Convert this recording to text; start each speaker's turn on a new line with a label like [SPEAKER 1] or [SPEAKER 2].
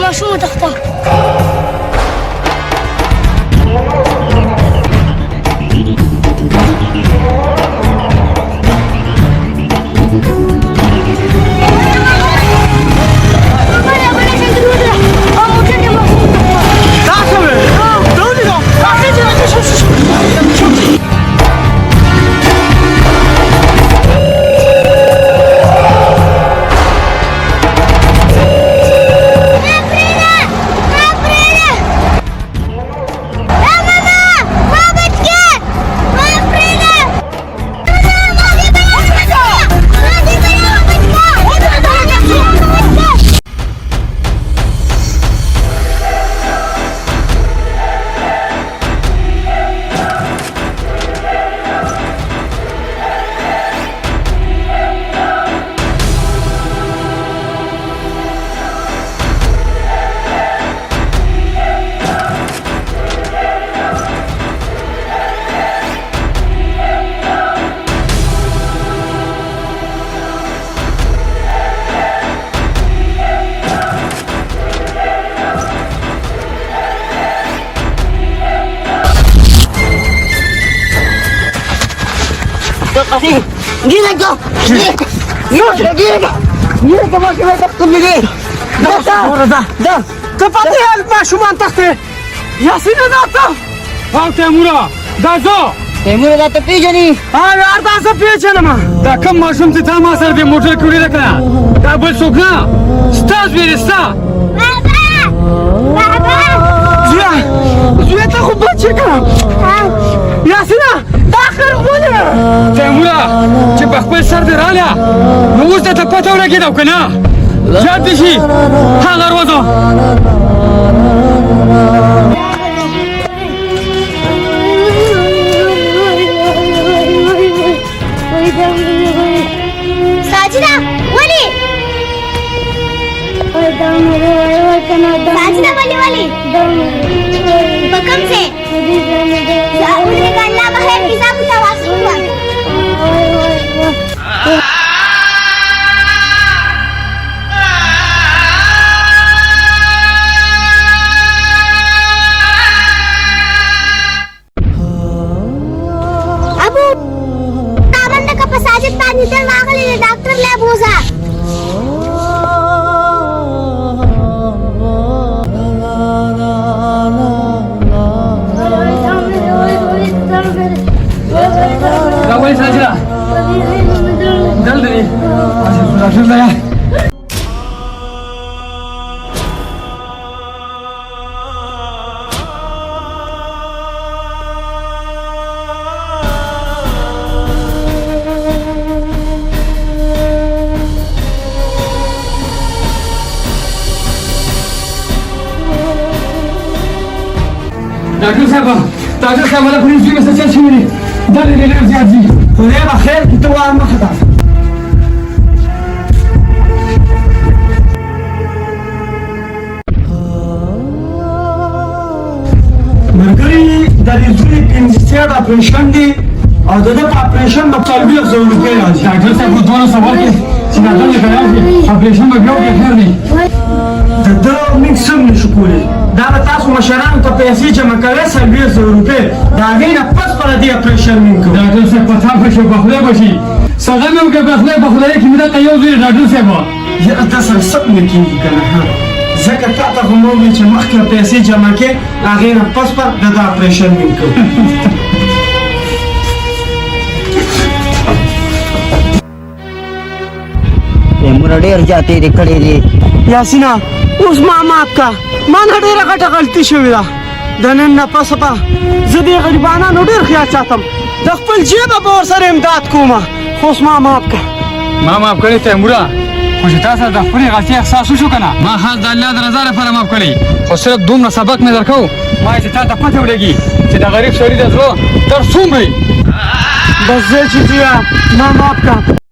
[SPEAKER 1] ماشوم وتختار. Kasi, gila ko! Gila ko! Gila ko mga doktor nili! Da!
[SPEAKER 2] Kapatid, maşuman taktı. Yasine datta. Bak Temura. Dazo.
[SPEAKER 1] Temura da tapi jani.
[SPEAKER 2] Ha yarda asa piye ama. Da kam maşum se tama sar de motor kuri rakna. Da bol sokna. Stas bir sta.
[SPEAKER 1] Baba!
[SPEAKER 2] Zuya ta खूप बच्चे का. Yasina, dakhir bole. Temura, ce bakpel sar de ralea. Nu uite ta pata ora gidau kana. Jaddi shi. Ha darwazo.
[SPEAKER 1] Sajida, वली. साजिदा वली. बकम से. उन्हें गल्ला बहर हिसाब किताब हुआ. Abu, kapan nak ke pesajit tani dan makal ini dokter le bosa.
[SPEAKER 2] Da wali sajida. Dal deni. Şurada ya. Doctor साहब मला पुलिस में सच्चा छीनी दल ले ले जी खुदा बखैर कि तो आ ما خطا مرګري د ریزوی انډستریال اپریشن دی او د اپریشن په 40,000 روپۍ راځي ډاکټر صاحب دوه سوال کې چې دا ډول کړی اپریشن به بیا خیر نه د موږ سم نشو کولی دا به تاسو مشرانو ته پیسې جمع کوئ 40,000 روپۍ د هغې نه پس پر دې اپریشن موږ کوو ډاکټر صاحب په تا پسې په خدای بشي سزا مې وکړه په خدای کې مې درته یو ځای ډاکټر صاحب یاره دا سره څه نه کېږي که نه ځکه تا ته خو مو وویل چې مخکې پیسې جمع کړې هغې نه پس پر د دا اپریشن موږ کوو
[SPEAKER 3] तेमुरा ढेर जाते रे खड़े रे
[SPEAKER 2] यासिना उस मामा का माना ढेर घटा गलती शुविदा दनन न पसपा जदे गरीबाना नो ढेर खिया चाहतम दखपल जेब और सर इमदाद कोमा खुश मामा आपका मामा आप करे तेमुरा खुश तासा दखपली गाची एहसास शो कना ما حال د الله درزاره پر ماف کړی خو صرف دومره سبق مې درکو ما چې تا ته پته ولګي چې د غریب سړي د زړه تر څومره بس زه چې بیا ماما आपका